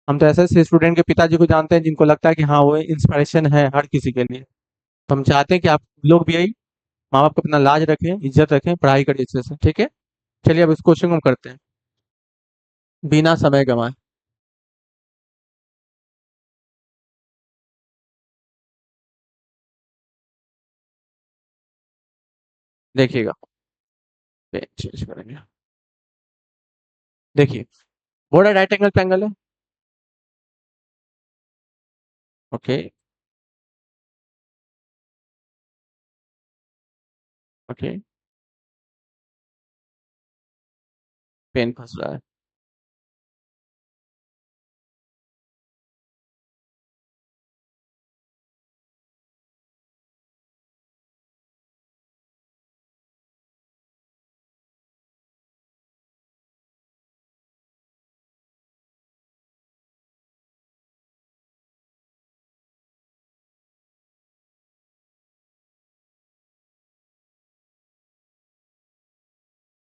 हम तो ऐसे ऐसे स्टूडेंट के पिताजी को जानते हैं जिनको लगता है कि हाँ वो इंस्पिरेशन है हर किसी के लिए। तो हम चाहते हैं कि आप लोग भी यही माँ बाप को अपना लाज रखें, इज्जत रखें, पढ़ाई करिए अच्छे से, ठीक है। चलिए अब इस क्वेश्चन को हम करते हैं बिना समय गंवाए। देखिएगा, पेज चेंज करेंगे। देखिए, बोर्ड राइट एंगल ट्रायंगल है, ओके, ओके, पेन फंस रहा है।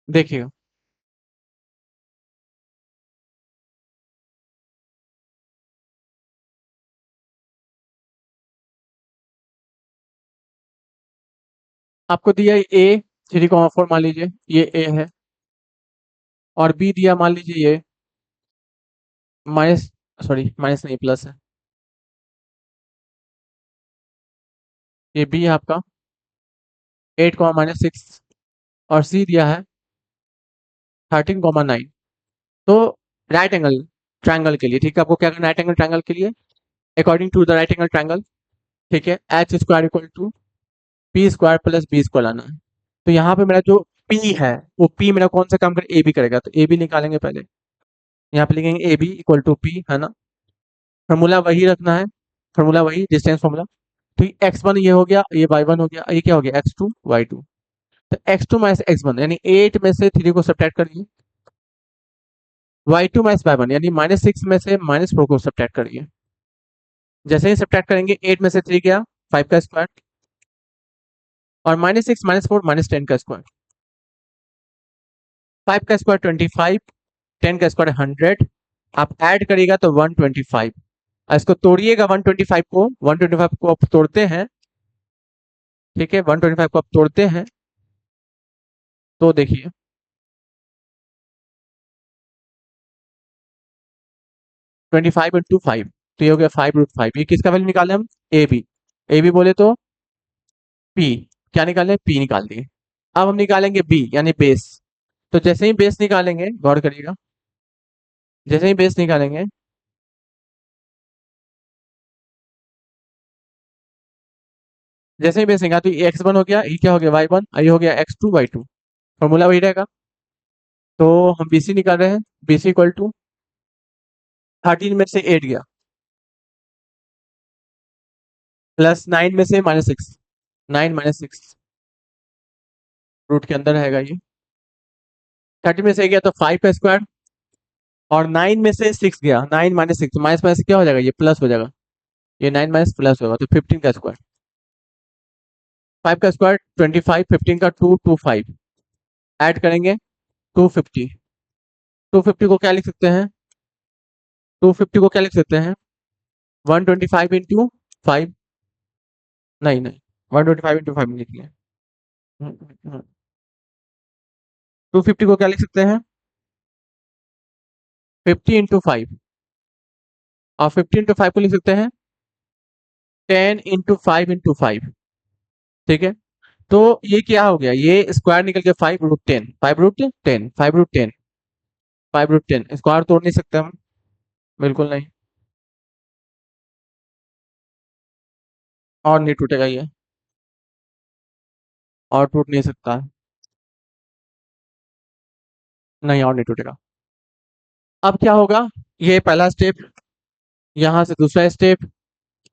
देखिएगा, आपको दिया ए 3,4 मान लीजिए, ये ए है, और बी दिया मान लीजिए ये माइनस, सॉरी माइनस नहीं प्लस है, ये बी है आपका 8,-6, और सी दिया है 13,9। तो राइट एंगल ट्रायंगल के लिए, ठीक है, आपको क्या करना है राइट एंगल ट्रायंगल के लिए, according to the right angle triangle, ठीक है, h square equal to p square plus B square लाना है। तो यहाँ पे मेरा जो पी है, वो पी मेरा कौन सा काम करे, ए बी करेगा, तो ए बी निकालेंगे पहले। यहाँ पे लिखेंगे A B equal to P, है ना, फॉर्मूला वही रखना है, फॉर्मूला वही, डिस्टेंस फॉर्मूला। तो एक्स वन ये हो गया, ये वाई वन हो गया, ये क्या हो गया एक्स टू वाई टू। तो x two minus x one यानी 8 में से 3 को सब्ट्रैक्ट करिए, y two minus y one यानी -6 में से -4 को सब्ट्रैक्ट करिए। जैसे ही सब्ट्रैक्ट करेंगे 8 में से 3 गया 5 का स्क्वायर, और -6 -4 -10 का स्क्वायर, 5 का स्क्वायर 25, 10 का स्क्वायर 100, आप ऐड करिएगा तो 125। इसको तोड़िएगा 125 को, 125 को आप तोड़ते हैं, ठीक है, 125 को आप तोड़ते हैं, तो देखिए 25 × 5, तो ये हो गया 5√5। ये किसका वैल्यू निकाले हम, ए बी, ए बी बोले तो पी। क्या निकाले? पी निकाल दिए। अब हम निकालेंगे बी यानी बेस। तो जैसे ही बेस निकालेंगे, गौर करिएगा, जैसे ही बेस निकालेंगे, जैसे ही बेस निकाला तो ये x1 हो गया, ये क्या हो गया y1, ये हो गया x2 y2। फॉर्मूला वही रहेगा। तो हम BC निकाल रहे हैं। BC इक्वल टू 13 में से 8 गया, प्लस 9 में से -6, 9 - 6 रूट के अंदर रहेगा ये। 30 में से गया तो 5 का स्क्वायर, और 9 में से 6 गया, 9 - 6, माइनस माइनस क्या हो जाएगा, ये प्लस हो जाएगा। ये 9 माइनस प्लस होगा तो 15 का स्क्वायर। 5 का स्क्वायर 25, 15 का 2, 25 ऐड करेंगे 250। 250 को क्या लिख सकते हैं? 250 को क्या लिख सकते हैं? 125 इंटू 5। नहीं नहीं, 125 इंटू 5 लिख लिया। 250 को क्या लिख सकते हैं? 50 इंटू 5। और 50 इंटू 5 को लिख सकते हैं 10 इंटू 5 इंटू 5। ठीक है। तो ये क्या हो गया, ये स्क्वायर निकल के 5√10, 5√10, 5√10, 5√10 स्क्वायर तोड़ नहीं सकते हम, बिल्कुल नहीं। और नहीं टूटेगा ये, और टूट नहीं सकता है। नहीं, और नहीं टूटेगा। अब क्या होगा, ये पहला स्टेप, यहाँ से दूसरा स्टेप।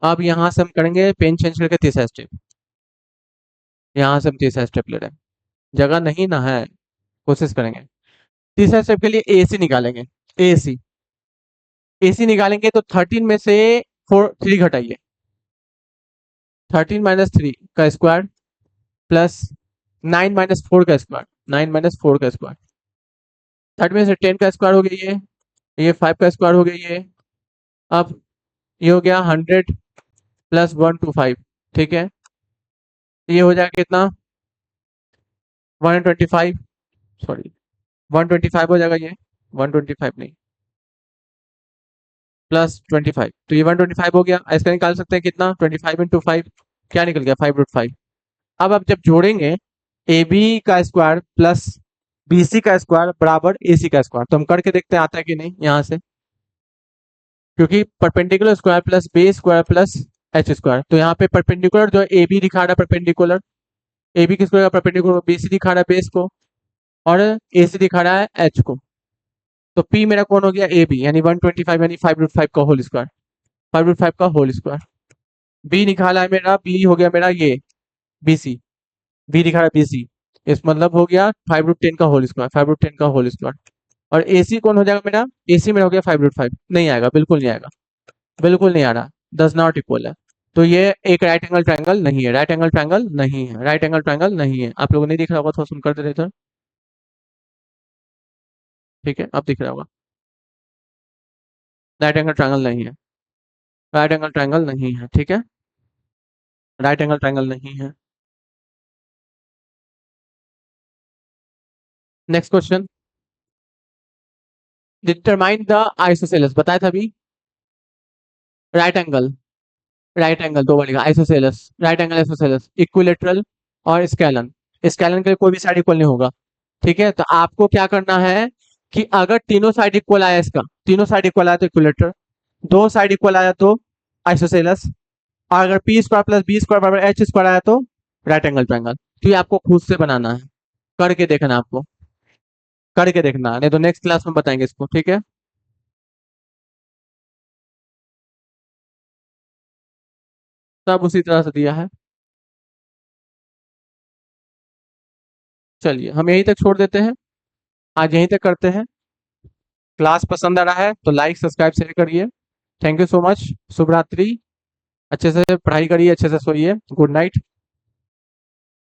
अब यहाँ से हम करेंगे पेन चेंज करके तीसरा स्टेप। यहाँ से हम तीसरा स्टेप ले रहे हैं, जगह नहीं ना है, कोशिश करेंगे। तीसरा स्टेप के लिए AC निकालेंगे। AC, AC निकालेंगे तो 13 में से 3 घटाइए। 13 - 3 का स्क्वायर, प्लस 9 - 4 का स्क्वायर, 9 - 4 का स्क्वायर। 30 में से 10 का स्क्वायर हो गया ये 5 का स्क्वायर हो गया ये। अब ये हो गया 100 प्लस 125। ठीक है, ये हो जाएगा कितना? 125, सॉरी 125 हो जाएगा ये, 125 नहीं, +25। तो ये 125 हो गया। इसका निकाल सकते हैं कितना? 25 इंटू 5, क्या निकल गया? 5√5। अब आप जब जोड़ेंगे AB का स्क्वायर प्लस BC का स्क्वायर बराबर AC का स्क्वायर, तो हम करके देखते हैं आता है कि नहीं यहाँ से, क्योंकि perpendicular square plus base square plus H square. तो यहाँ पे परपेंडिकुलर जो ए बी दिखा रहा है, परपेंडिकुलर ए बी किसको, परपेंडिकुलर BC दिखा रहा है बेस को, और AC दिखा रहा है एच को। तो P मेरा कौन हो गया? AB यानी 125 यानी 5√5 का होल स्क्वायर, 5√5 का होल स्क्वायर। B निकाला है मेरा, B हो गया मेरा ये BC, B दिखा रहा है BC, इस मतलब हो गया 5√10 का होल स्क्वायर, 5√10 का होल स्क्वायर। और AC कौन हो जाएगा मेरा? AC मेरा हो गया 5√5। नहीं आएगा, बिल्कुल नहीं आएगा, बिल्कुल नहीं आ रहा, डज नॉट इक्वल है। तो ये एक राइट एंगल ट्रायंगल नहीं है, राइट एंगल ट्रायंगल नहीं है, राइट एंगल ट्रायंगल नहीं है। आप लोगों ने दिख रहा होगा, थोड़ा सुन कर दे इधर। ठीक है, अब दिख रहा होगा। राइट एंगल ट्रायंगल नहीं है, राइट एंगल ट्रायंगल नहीं है। ठीक है, राइट एंगल ट्रायंगल नहीं है। Next question, determine the isosceles, बताया था अभी। राइट एंगल, राइट एंगल दो बार लिखा, isosceles, right angle isosceles, equilateral और स्केलन। स्केलन के लिए कोई भी साइड इक्वल नहीं होगा। ठीक है, तो आपको क्या करना है कि अगर तीनों साइड इक्वल आया, इसका तीनों साइड इक्वल आया तो इक्विलेटर, दो साइड इक्वल आया तो आइसोसेलेस, और अगर p square plus B square बराबर एच स्क्वायर आया तो राइट एंगल ट्रायंगल। तो ये आपको खुद से बनाना है, करके देखना आपको, करके देखना, नहीं तो नेक्स्ट क्लास में बताएंगे इसको। ठीक है, सब उसी तरह से दिया है। चलिए हम यहीं तक छोड़ देते हैं, आज यहीं तक करते हैं। क्लास पसंद आ रहा है तो लाइक सब्सक्राइब शेयर करिए। थैंक यू सो मच, शुभ रात्रि, अच्छे से पढ़ाई करिए, अच्छे से सोइए, गुड नाइट।